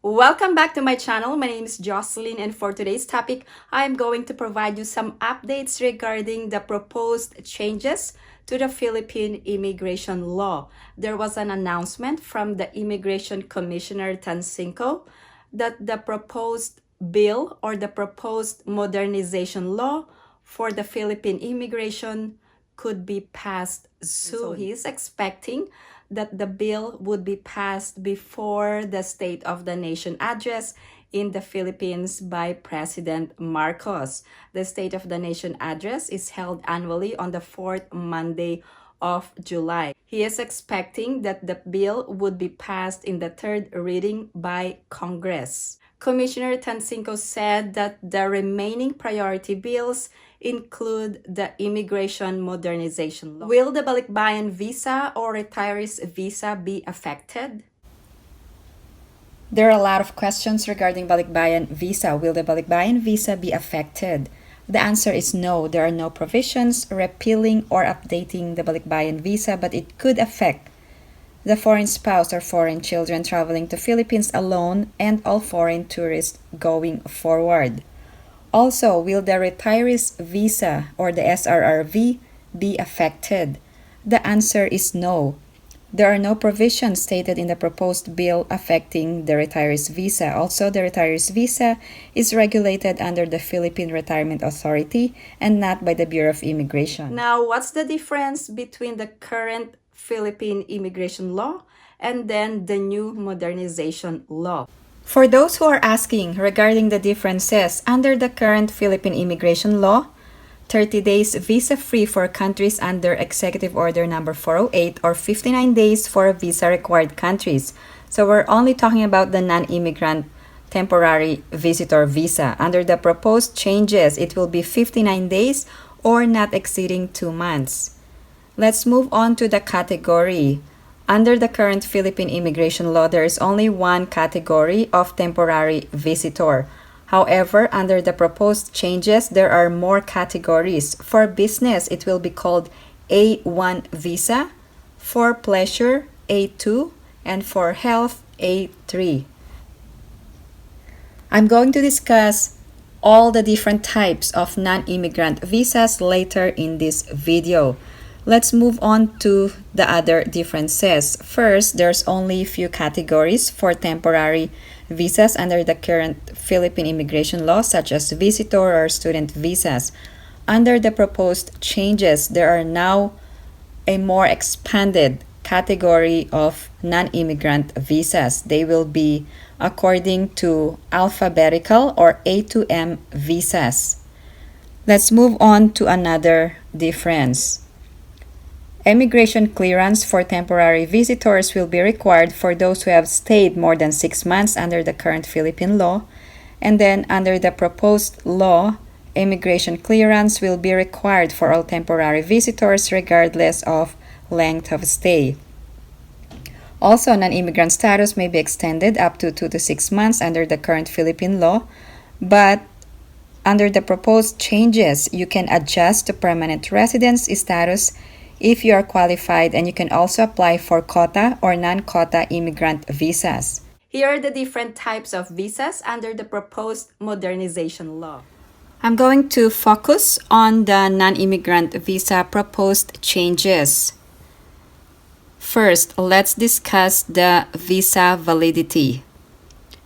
Welcome back to my channel. My name is Jocelyn, and for today's topic, I am going to provide you some updates regarding the proposed changes to the Philippine immigration law. There was an announcement from the Immigration Commissioner Tansinko that the proposed bill or the proposed modernization law for the Philippine immigration could be passed soon. So he is expecting that the bill would be passed before the State of the Nation address in the Philippines by President Marcos. The State of the Nation address is held annually on the fourth Monday of July. He is expecting that the bill would be passed in the third reading by Congress. Commissioner Tansinko said that the remaining priority bills include the immigration modernization law. Will the Balikbayan visa or retirees visa be affected? There are a lot of questions regarding Balikbayan visa. Will the Balikbayan visa be affected? The answer is no. There are no provisions repealing or updating the Balikbayan visa, but it could affect the foreign spouse or foreign children traveling to Philippines alone and all foreign tourists going forward. Also, will the retirees visa or the SRRV be affected? The answer is no. There are no provisions stated in the proposed bill affecting the retirees visa. Also, the retirees visa is regulated under the Philippine Retirement Authority and not by the Bureau of Immigration. Now, what's the difference between the current Philippine immigration law and then the new modernization law? For those who are asking regarding the differences, under the current Philippine immigration law, 30 days visa-free for countries under Executive Order number 408 or 59 days for visa-required countries. So we're only talking about the non-immigrant temporary visitor visa. Under the proposed changes, it will be 59 days or not exceeding 2 months. Let's move on to the category. Under the current Philippine immigration law, there is only one category of temporary visitor. However, under the proposed changes, there are more categories. For business, it will be called A1 visa, for pleasure, A2, and for health, A3. I'm going to discuss all the different types of non-immigrant visas later in this video. Let's move on to the other differences. First, there's only a few categories for temporary visas under the current Philippine immigration law, such as visitor or student visas. Under the proposed changes, there are now a more expanded category of non-immigrant visas. They will be according to alphabetical or A to M visas. Let's move on to another difference. Immigration clearance for temporary visitors will be required for those who have stayed more than 6 months under the current Philippine law. And then under the proposed law, immigration clearance will be required for all temporary visitors regardless of length of stay. Also, non-immigrant status may be extended up to 2 to 6 months under the current Philippine law, but under the proposed changes, you can adjust to permanent residence status if you are qualified, and you can also apply for quota or non-quota immigrant visas. Here are the different types of visas under the proposed modernization law. I'm going to focus on the non-immigrant visa proposed changes. First, let's discuss the visa validity.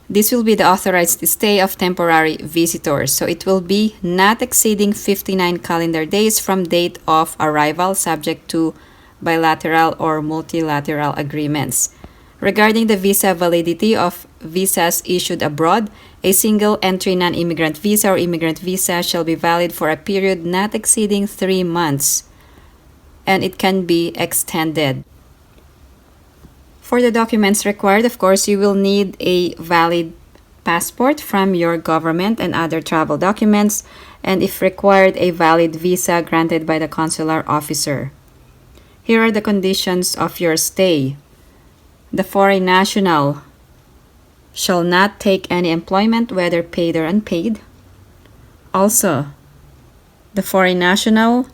This will be the authorized stay of temporary visitors. So it will be not exceeding 59 calendar days from date of arrival, subject to bilateral or multilateral agreements. Regarding the visa validity of visas issued abroad, a single entry non-immigrant visa or immigrant visa shall be valid for a period not exceeding 3 months, and it can be extended. For the documents required, of course, you will need a valid passport from your government and other travel documents, and if required, a valid visa granted by the consular officer. Here are the conditions of your stay. The foreign national shall not take any employment, whether paid or unpaid. Also, the foreign national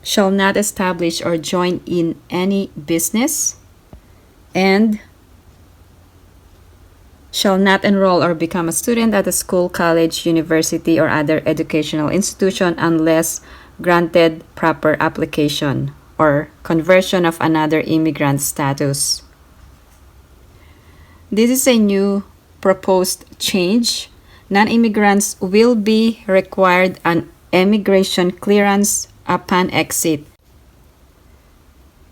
shall not establish or join in any business, and shall not enroll or become a student at a school, college, university, or other educational institution unless granted proper application or conversion of another immigrant status. This is a new proposed change. Non-immigrants will be required an immigration clearance upon exit.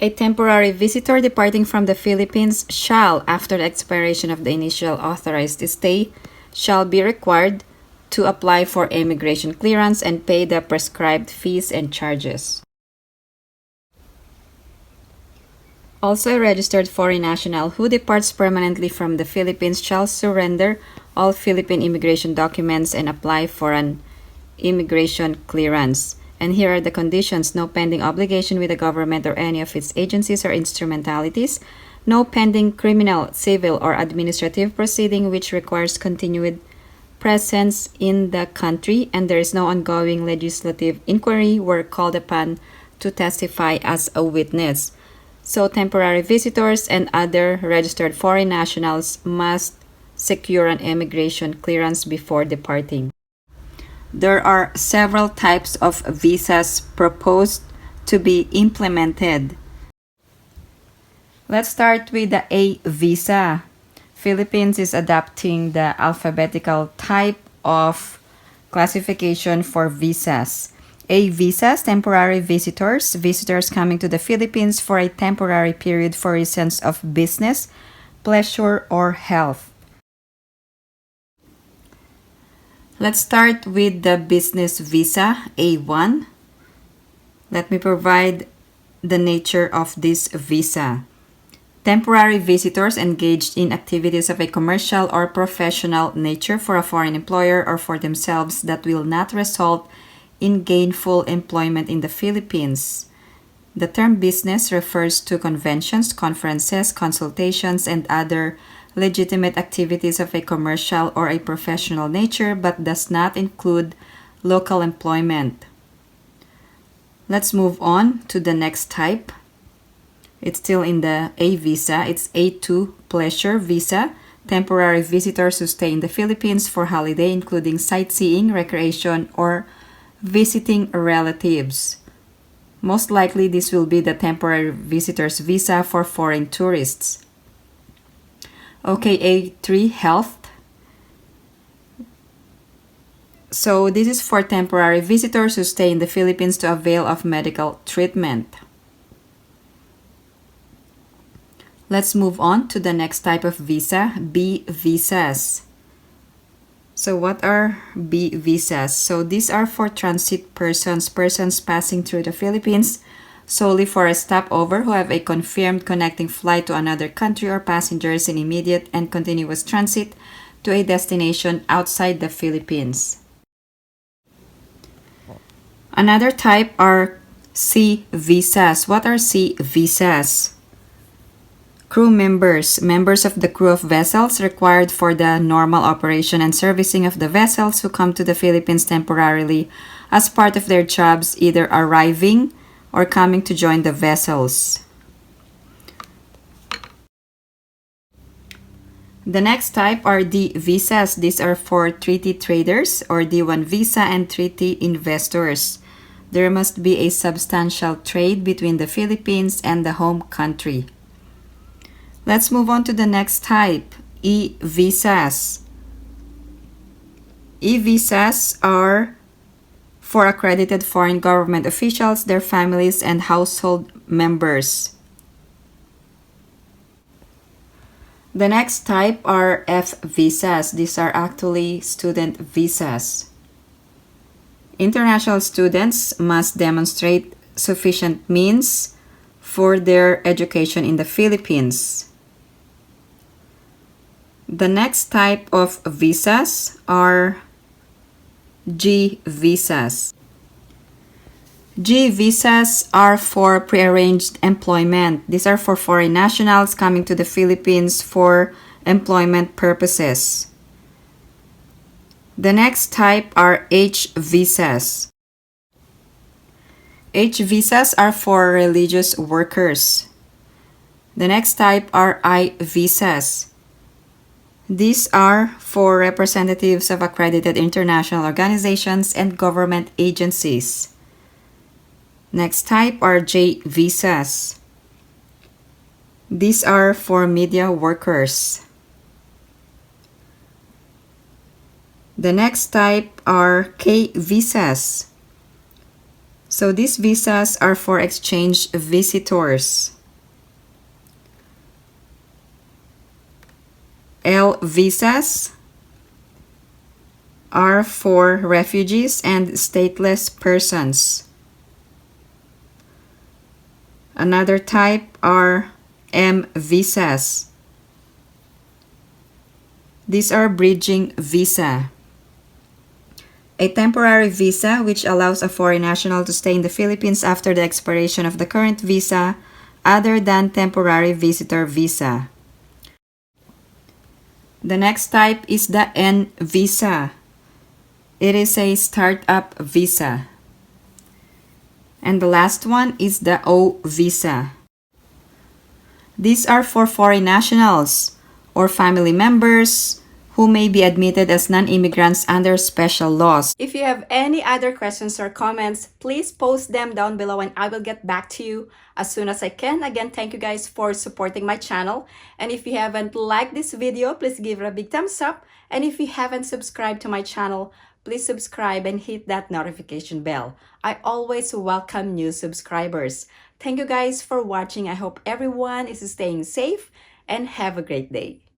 A temporary visitor departing from the Philippines shall, after the expiration of the initial authorized stay, shall be required to apply for immigration clearance and pay the prescribed fees and charges. Also, a registered foreign national who departs permanently from the Philippines shall surrender all Philippine immigration documents and apply for an immigration clearance. And here are the conditions: no pending obligation with the government or any of its agencies or instrumentalities, no pending criminal, civil, or administrative proceeding which requires continued presence in the country, and there is no ongoing legislative inquiry where called upon to testify as a witness. So temporary visitors and other registered foreign nationals must secure an immigration clearance before departing. There are several types of visas proposed to be implemented. Let's start with the A visa. Philippines is adopting the alphabetical type of classification for visas. A visas, temporary visitors, visitors coming to the Philippines for a temporary period for reasons of business, pleasure, or health. Let's start with the business visa, A1. Let me provide the nature of this visa. Temporary visitors engaged in activities of a commercial or professional nature for a foreign employer or for themselves that will not result in gainful employment in the Philippines. The term business refers to conventions, conferences, consultations, and other legitimate activities of a commercial or a professional nature, but does not include local employment. Let's move on to the next type. It's still in the A visa. It's A2 pleasure visa. Temporary visitors who stay in the Philippines for holiday, including sightseeing, recreation, or visiting relatives. Most likely, this will be the temporary visitors visa for foreign tourists. Okay, A3 health. So this is for temporary visitors who stay in the Philippines to avail of medical treatment. Let's move on to the next type of visa, B visas. So what are B visas? So these are for transit persons passing through the Philippines solely for a stopover who have a confirmed connecting flight to another country, or passengers in immediate and continuous transit to a destination outside the Philippines. Another type are C visas. What are C visas? Crew members, members of the crew of vessels required for the normal operation and servicing of the vessels who come to the Philippines temporarily as part of their jobs, either arriving or coming to join the vessels. The next type are D visas. These are for treaty traders or D1 visa and treaty investors. There must be a substantial trade between the Philippines and the home country. Let's move on to the next type, E visas. E visas are for accredited foreign government officials, their families, and household members. The next type are F visas. These are actually student visas. International students must demonstrate sufficient means for their education in the Philippines. The next type of visas are G visas. G visas are for prearranged employment. These are for foreign nationals coming to the Philippines for employment purposes. The next type are H visas. H visas are for religious workers. The next type are I visas. These are for representatives of accredited international organizations and government agencies. Next type are J visas. These are for media workers. The next type are K visas. So these visas are for exchange visitors. L visas are for refugees and stateless persons. Another type are M visas. These are bridging visa. A temporary visa which allows a foreign national to stay in the Philippines after the expiration of the current visa other than temporary visitor visa. The next type is the N visa. It is a startup visa. And the last one is the O visa. These are for foreign nationals or family members who may be admitted as non-immigrants under special laws. If you have any other questions or comments, please post them down below and I will get back to you as soon as I can. Again, thank you guys for supporting my channel. And if you haven't liked this video, please give it a big thumbs up. And if you haven't subscribed to my channel, please subscribe and hit that notification bell. I always welcome new subscribers. Thank you guys for watching. I hope everyone is staying safe and have a great day.